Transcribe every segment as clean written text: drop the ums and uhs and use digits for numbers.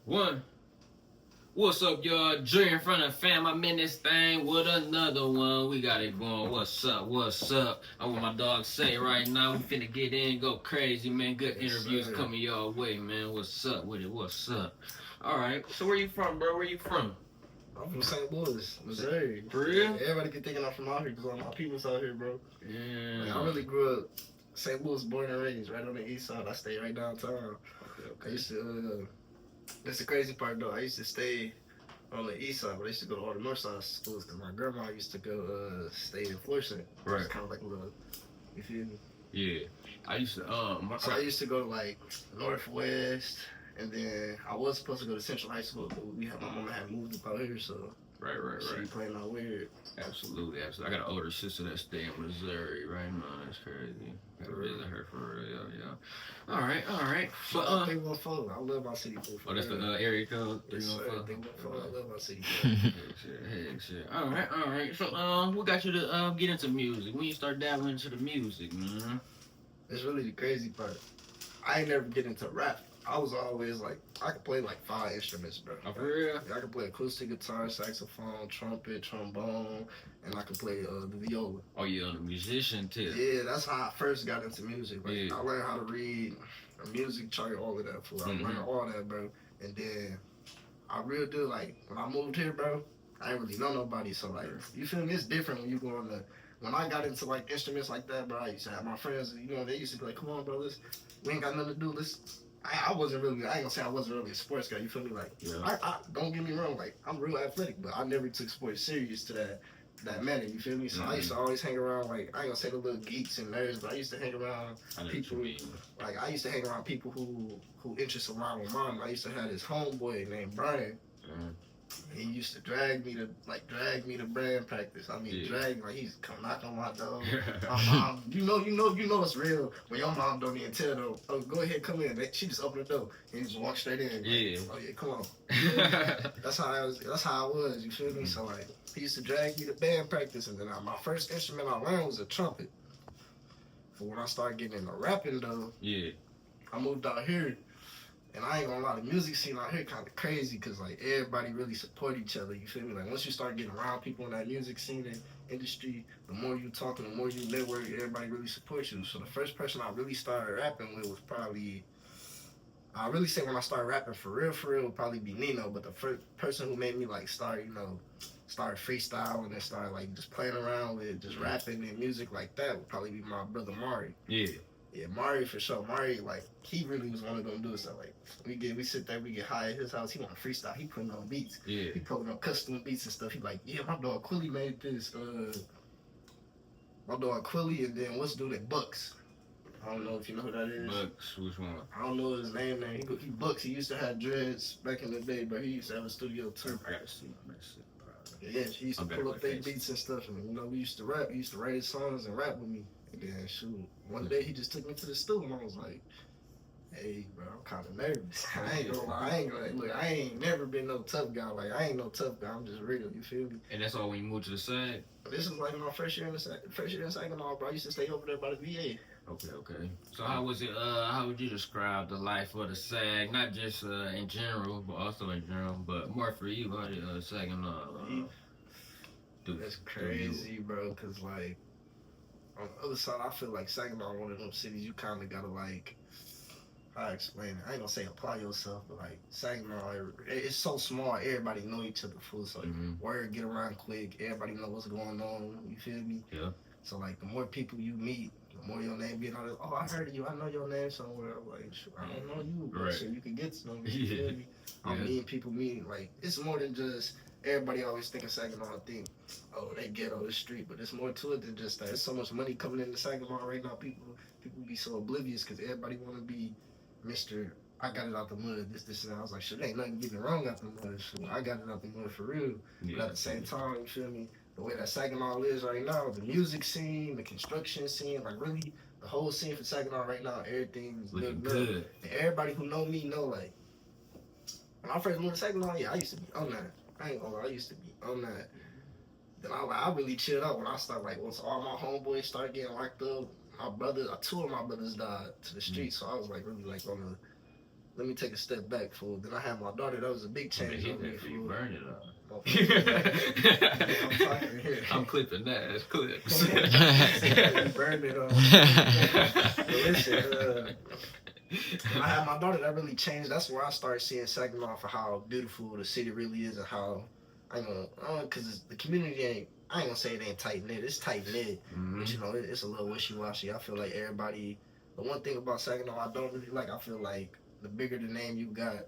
One. What's up, y'all? JuniorFrmTheFam. I'm in this thing with another one. We got it going. What's up? What's up? I'm what my dog say right now. We finna get in, go crazy, man. Good interviews coming y'all way, man. What's up with it? What's up? All right. So where you from, bro? Where you from? I'm from St. Louis, Missouri. For real? Yeah, everybody get thinking I'm from out here because all my people's out here, bro. Yeah. Like, I really grew up St. Louis, born and raised, right on the east side. I stay right downtown. Okay. I used to, that's the crazy part though. I used to stay on the east side, but I used to go to all the north side schools because my grandma used to go stay in Florissant. Right. It's kind of like a little, you feel me? Yeah. I used to, So I used to go to like Northwest, and then I was supposed to go to Central High School, but my mama had moved up out here, so. Right. She playing out weird. Absolutely. I got an older sister that stay in Missouri right now. That's crazy. Gotta visit her for real, yeah. All right. But 314. I love my city code. Oh, that's the area code. 314. I love my city code. Heck shit. All right. So what got you to get into music? When you start dabbling into the music, man? It's really the crazy part. I ain't never get into rap. I was always like, I could play like 5 instruments, bro. Oh, for real? I could play acoustic guitar, saxophone, trumpet, trombone, and I could play the viola. Oh, yeah, the musician too. Yeah, that's how I first got into music. Like, I learned how to read a music chart, all of that. I learned all that, bro. And then I really do, like, when I moved here, bro, I didn't really know nobody. So, like, you feel me? It's different when you go on the... When I got into, like, instruments like that, bro, I used to have my friends, they used to be like, come on, bro, we ain't got nothing to do, I ain't gonna say I wasn't really a sports guy, you feel me? Like, I don't get me wrong, like, I'm real athletic, but I never took sports serious to that manner, you feel me? So I used to always hang around, like, I ain't gonna say the little geeks and nerds, but I used to hang around people, like, I used to hang around people who interests around with mine. I used to have this homeboy named Brian. He used to drag me to brand practice. I mean, drag, like, he's come knock on my door. My mom, you know it's real when your mom don't even tell them, oh, go ahead, come in. She just opened the door and just walk straight in. Like, oh yeah, come on. That's how I was, you feel me? So like, he used to drag me to band practice, and then my first instrument I learned was a trumpet. But when I started getting into rapping though, I moved out here. And I ain't gonna lie, the music scene out here kind of crazy because, like, everybody really support each other, you feel me? Like, once you start getting around people in that music scene and industry, the more you talk and the more you network, everybody really supports you. So the first person I really started rapping with was probably, I really say when I started rapping for real, would probably be Nino. But the first person who made me, like, start freestyling and start, like, just playing around with just rapping and music like that would probably be my brother Mari. Yeah, Mari for sure. Mari, like, he really was one of them dudes that, like, we sit there, we get high at his house. He want to freestyle. He putting on beats. He putting on custom beats and stuff. He like, yeah, my dog Quilly made this. My dog Quilly, and then what's the dude at Bucks? I don't know if you know who that is. Bucks, which one? I don't know his name. He Bucks. He used to have dreads back in the day, but he used to have a studio too. I gotta see that shit. Yeah, he used to pull up their beats and stuff, and we used to rap. He used to write his songs and rap with me. And then shoot, one day he just took me to the studio, and I was like, "Hey, bro, I'm kind of nervous. I ain't gonna lie. I ain't never been no tough guy. Like, I ain't no tough guy. I'm just real. You feel me?" And that's all when you moved to the side. This is like my first year in Saginaw, bro. I used to stay over there by the VA. Okay. So how was it? How would you describe the life of the SAG? Not just in general, but also in general, but more for you, how did Saginaw? That's crazy, bro. Cause like, on the other side, I feel like Saginaw, one of them cities you kind of gotta, like, how I explain it? I ain't gonna say apply yourself, but like Saginaw, it's so small. Everybody know each other full, so word get around quick. Everybody know what's going on. You feel me? Yeah. So like, the more people you meet, the more your name get on it. Oh, I heard of you. I know your name somewhere. I'm like, I don't know you, but so you can get to know me. You feel me? I'm meeting people, like, it's more than just. Everybody always think of Saginaw, think, oh, they ghetto the street, but there's more to it than just that. There's so much money coming into Saginaw right now. People be so oblivious because everybody want to be Mr. I got it out the mud, this, and that. I was like, shit, ain't nothing getting wrong out the mud. So I got it out the mud for real. But at the same time, you feel me? The way that Saginaw is right now, the music scene, the construction scene, like, really, the whole scene for Saginaw right now, everything's looking good. And everybody who know me know, like, when I first moved to Saginaw, I used to be on that. I ain't gonna lie, I used to be on that. Then I really chilled out when I started, like, once all my homeboys started getting locked up, two of my brothers died to the streets, so I was, like, really, like, on let me take a step back, fool. Then I had my daughter. That was a big change on me, fool. You burn it up. I'm talking here. I'm clipping that. That's clips. You burned it up. Listen, when I had my daughter, that really changed. That's where I started seeing Saginaw for how beautiful the city really is, and how because the community ain't. I ain't gonna say it ain't tight knit. It's tight knit, but you know it's a little wishy washy. I feel like everybody. The one thing about Saginaw I don't really like. I feel like the bigger the name you got,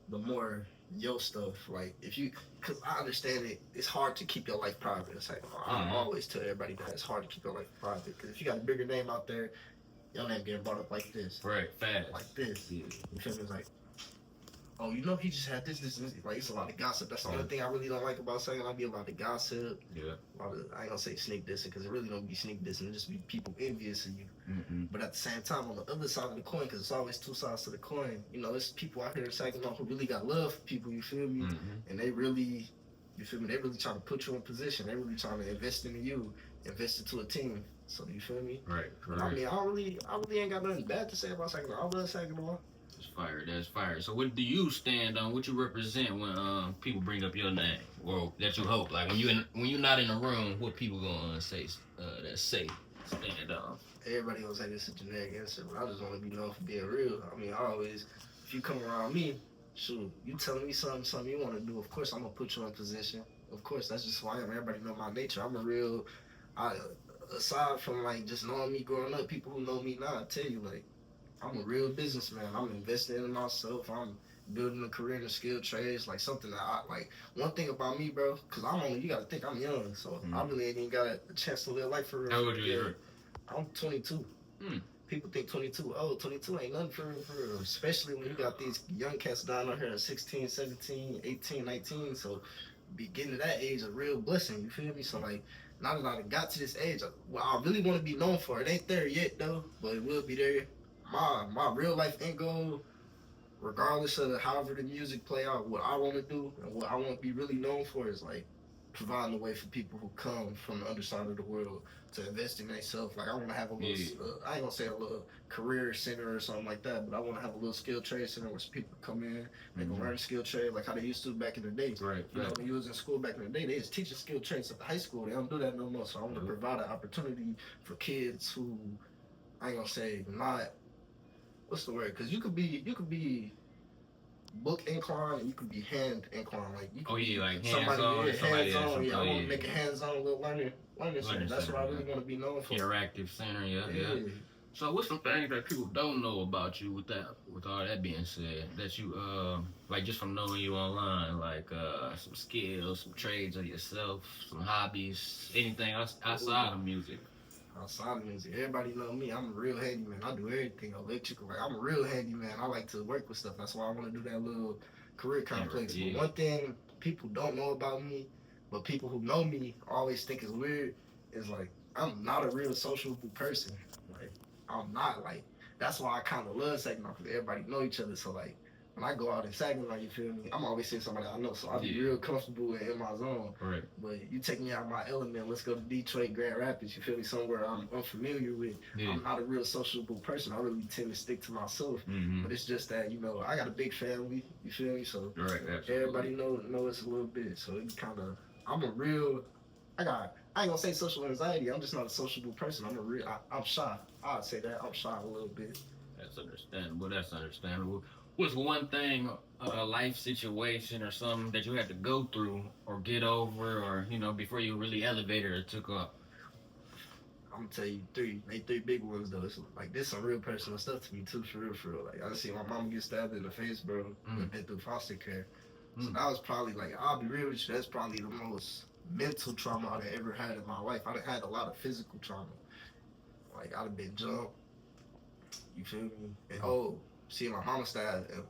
the more your stuff. Like if you, cause I understand it. It's hard to keep your life private. It's like I always tell everybody that it's hard to keep your life private. Cause if you got a bigger name out there, your name getting brought up like this. Right, fast. Like this. Yeah. You feel me? It's like, oh, you know, he just had this. Like, it's a lot of gossip. That's the only thing I really don't like about Saginaw. I be a lot of gossip. Yeah. A lot of, I ain't gonna say sneak dissing, because it really don't be sneak dissing. It just be people envious of you. But at the same time, on the other side of the coin, because it's always two sides to the coin, you know, there's people out here in Saginaw who really got love for people, you feel me? And they really, you feel me? They really trying to put you in position. They really trying to invest into you, invest into a team. So, you feel me? Right. I mean, I really ain't got nothing bad to say about Saginaw. I love Saginaw. That's fire. That's fire. So what do you stand on? What you represent when people bring up your name, or that you hope? Like when you're not in the room, what people gonna say? That say stand on. Everybody gonna say this is a generic answer, but I just want to be known for being real. I mean, I always, if you come around me, shoot, you telling me something you want to do. Of course, I'm gonna put you in position. Of course, that's just who I am. Everybody know my nature. I'm a real. Aside from like just knowing me growing up, people who know me now, I tell you like. I'm a real businessman. I'm investing in myself. I'm building a career in skilled trades, like something that I like. One thing about me, bro, because you got to think I'm young, so I really ain't even got a chance to live life for real. How old are you? I'm 22. People think 22, 22 ain't nothing for real, especially when you got these young cats down out here at 16, 17, 18, 19, so getting to that age is a real blessing, you feel me? So like, now that I got to this age, what I really want to be known for, it ain't there yet though, but it will be there. My real life end goal, regardless of however the music play out, what I want to do and what I want to be really known for is like providing a way for people who come from the other side of the world to invest in themselves. Like I want to have a little, I ain't gonna say a little career center or something like that, but I want to have a little skilled trade center where people come in, they can learn skilled trade like how they used to back in the day. Right. You know, when you was in school back in the day, they just teach skilled trades at the high school. They don't do that no more. So I want to provide an opportunity for kids who, I ain't gonna say not. What's the word? Because you could be book inclined and you could be hand inclined. Like you could be like somebody hands on. Yeah, I want to make a hands on little learning center. That's what I really want to be known for. Interactive center, yeah. So what's some things that people don't know about you with all that being said, that you like just from knowing you online, like some skills, some trades of yourself, some hobbies, anything outside of music? Outside of music, everybody know me. I'm a real handyman. I do everything electrical. Like I'm a real handyman. I like to work with stuff. That's why I want to do that little career complex. But one thing people don't know about me, but people who know me always think is weird, is like I'm not a real sociable person. Like I'm not like. That's why I kind of love Saginaw, because everybody know each other. So like. When I go out in Saginaw, you feel me? I'm always seeing somebody I know, so I be real comfortable in my zone. Right. But you take me out of my element, let's go to Detroit, Grand Rapids, you feel me? Somewhere I'm unfamiliar with. I'm not a real sociable person. I really tend to stick to myself. But it's just that, you know, I got a big family, you feel me? So everybody know us a little bit. So it kind of, I ain't gonna say social anxiety. I'm just not a sociable person. I'm shy. I'd say that. I'm shy a little bit. That's understandable. What's one thing, a life situation or something that you had to go through or get over, or, you know, before you really elevated or took up? I'm gonna tell you three big ones though. It's like this some real personal stuff to me too, for real. Like I seen my mama get stabbed in the face, bro. And been through foster care. So that was probably like, I'll be real with you, that's probably the most mental trauma I've ever had in my life. I've had a lot of physical trauma. Like I'd have been jumped. You feel me? And seeing my mama stabbed and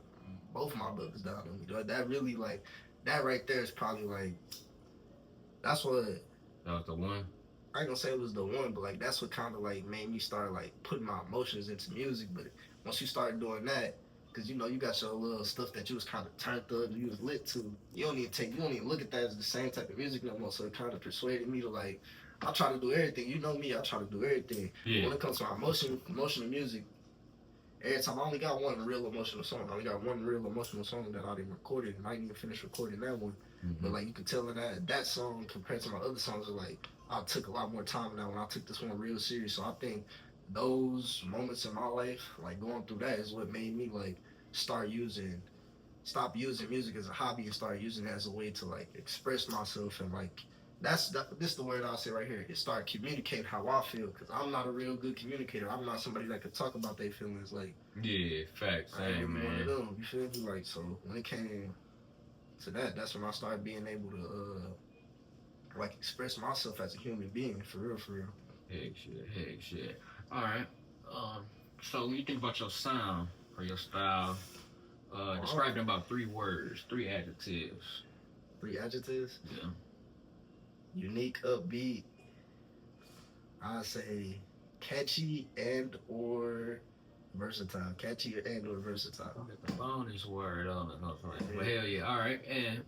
both of my brothers died on me. That really like, that right there is probably like, that's what. That was the one? I ain't gonna say it was the one, but like that's what kind of like made me start like putting my emotions into music. But once you start doing that, because you know you got your little stuff that you was kind of turned up, you was lit to. You don't even look at that as the same type of music no more. So it kind of persuaded me to like, I try to do everything. You know me, I try to do everything. But when it comes to my emotional music, every time I only got one real emotional song. I only got one real emotional song that I didn't record it, and I didn't even finish recording that one. But like you can tell that song compared to my other songs, like I took a lot more time now when I took this one real serious. So I think those moments in my life, like going through that, is what made me like stop using music as a hobby and start using it as a way to like express myself and like this is the word I'll say right here. Is start communicating how I feel because I'm not a real good communicator. I'm not somebody that could talk about their feelings. Like yeah, facts. I ain't really man. one of them. You feel me? Like so when it came to that, that's when I started being able to like express myself as a human being for real, for real. Heck shit. All right. So when you think about your sound or your style, describe it in about 3 words, 3 adjectives. 3 adjectives? Yeah. Unique, upbeat. I say catchy and or versatile. Catchy and or versatile. The bonus word on it. But hell yeah. All right. And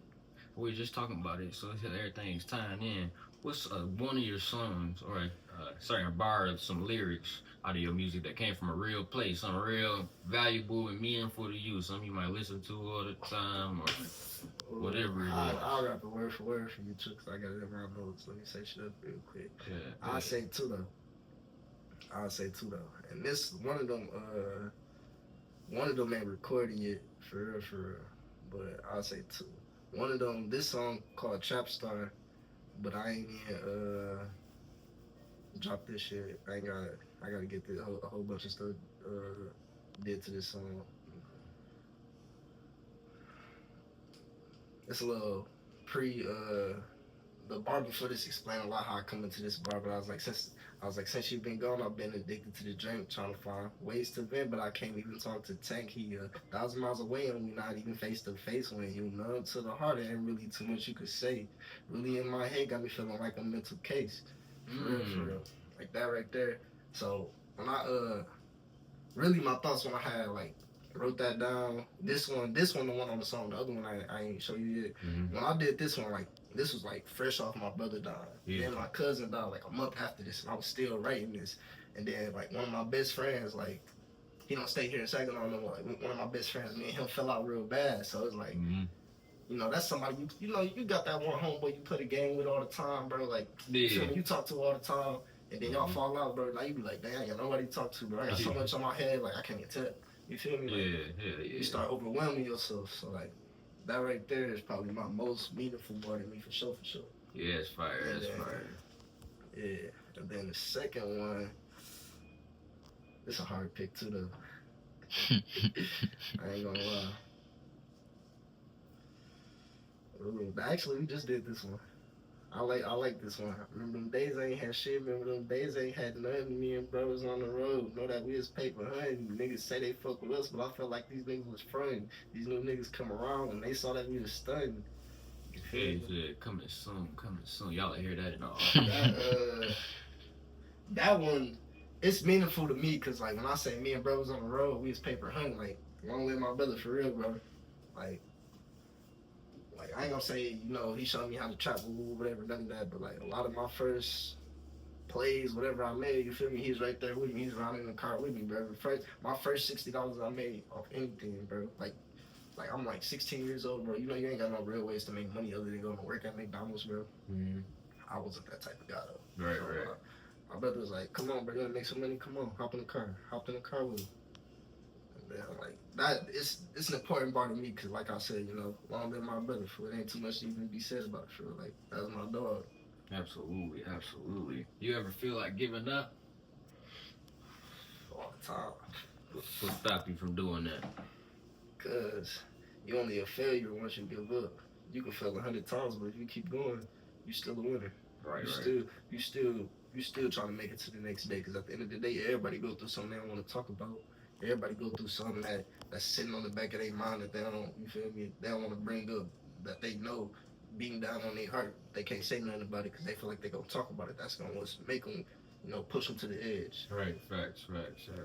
we were just talking about it, so everything's tying in. What's one of your songs or certain bar of some lyrics out of your music that came from a real place, something real valuable and meaningful to you, something you might listen to all the time or whatever it is? I'll rap it word for word for you too, because I got it in my notes. Let me say shit up real quick. Yeah, I'll say 2 though. And this one of them ain't recording it for real. But I'll say 2. One of them, this song called Trap Star, but I ain't even drop this shit. I gotta get a whole bunch of stuff did to this song. It's a little the bar before this explained a lot how I come into this bar, but I was like since you've been gone, I've been addicted to the drink, trying to find ways to vent, but I can't even talk to Tank. He 1,000 miles away and we not even face to face. When you numb to the heart, there ain't really too much you could say. Really in my head, got me feeling like a mental case. For real. Like that right there. So when I really my thoughts when I had like wrote that down. This one, the one on the song. The other one I ain't show you yet. When I did this one, like this was like fresh off my brother died. Yeah. Then my cousin died like a month after this, and I was still writing this. And then like one of my best friends, like he don't stay here in Saginaw no more. Like one of my best friends, me and him fell out real bad. So it's like, you know, that's somebody you got that one homeboy you play the game with all the time, bro. Like you talk to all the time, and then y'all fall out, bro. Like you be like, damn, I got nobody to talk to, bro. I got so much on my head, like I can't even tell. You feel me? Like, yeah. You start overwhelming yourself. So like that right there is probably my most meaningful part of me for sure. Yeah, it's fire. It's fire. Yeah. And then the second one, it's a hard pick too though. I ain't gonna lie. Ooh, actually, we just did this one. I like this one. Remember them days I ain't had shit. Remember them days I ain't had nothing. Me and brothers on the road. Know that we was paper hunting. Niggas say they fuck with us, but I felt like these niggas was fronting. These new niggas come around and they saw that we was stunting. Yeah, coming soon. Y'all hear that and all. That one, it's meaningful to me because like when I say me and brothers on the road, we was paper hunting. Like long live my brother for real, bro. Like I ain't gonna say, you know, he showed me how to trap, whatever, none of that, but like a lot of my first plays, whatever I made, you feel me, he's right there with me, he's riding in the car with me, bro. My first $60 I made off anything, bro. Like I'm like 16 years old, bro. You know, you ain't got no real ways to make money other than going to work at McDonald's, bro. I wasn't that type of guy, though. Right. My brother was like, come on, bro, you wanna make some money? Come on, hop in the car with him. Yeah, like that, it's an important part of me because, like I said, you know, long live my brother. For it ain't too much to even be said about it. For like that's my dog. Absolutely. You ever feel like giving up? All the time. What stop you from doing that? Cause you only a failure once you give up. You can fail 100 times, but if you keep going, you still a winner. Right. You still trying to make it to the next day. Cause at the end of the day, everybody go through something they don't want to talk about. Everybody go through something that's sitting on the back of their mind that they don't, you feel me, they don't want to bring up, that they know being down on their heart, they can't say nothing about it because they feel like they're going to talk about it. That's going to make them, you know, push them to the edge. Right, facts,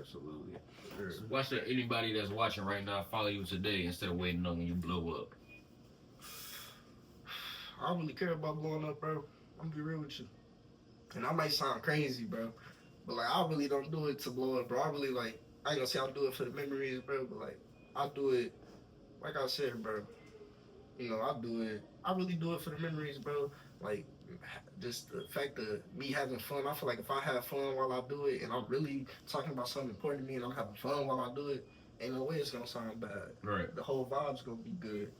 absolutely. Sure. So watch that anybody that's watching right now follow you today instead of waiting on when you blow up. I don't really care about blowing up, bro. I'm going to be real with you. And I might sound crazy, bro, but like I really don't do it to blow up, bro. I ain't gonna say I'll do it for the memories, bro, but like I do it, like I said, bro. You know, I do it. I really do it for the memories, bro. Like just the fact of me having fun. I feel like if I have fun while I do it, and I'm really talking about something important to me, and I'm having fun while I do it, ain't no way it's gonna sound bad. Right. The whole vibe's gonna be good.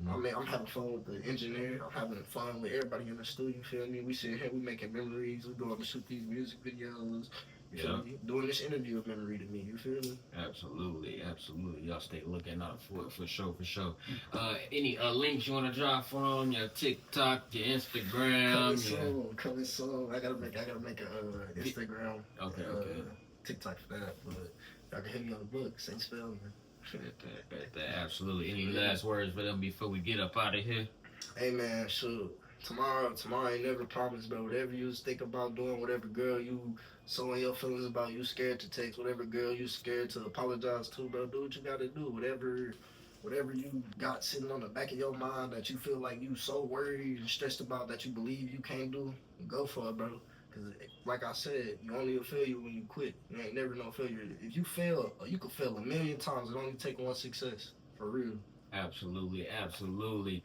I mean, I'm having fun with the engineer. I'm having fun with everybody in the studio. You feel me? We sitting here, we making memories. We going to shoot these music videos. You feel me? Doing this interview a memory to me. You feel me? Absolutely, absolutely. Y'all stay looking out for it, for sure, for sure. Any links you want to drop from your TikTok, your Instagram? Coming soon. I gotta make a Instagram. Okay. TikTok for that, but y'all can hit me on the book. Same spelling. Absolutely. Any last words for them before we get up out of here? Hey man, shoot. Tomorrow ain't never promised, bro. Whatever you think about doing, whatever girl you showing your feelings about, you scared to text, whatever girl you scared to apologize to, bro, do what you gotta do. Whatever you got sitting on the back of your mind that you feel like you so worried and stressed about that you believe you can't do, go for it, bro. Cause like I said, you only a failure when you quit. You ain't never no failure. If you fail, you can fail a million times. It only take one success. For real. Absolutely.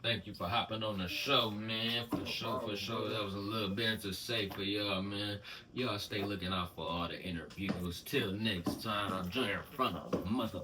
Thank you for hopping on the show, man. For sure. That was a little bit to say for y'all, man. Y'all stay looking out for all the interviews. Till next time, I'm Junior from the mother.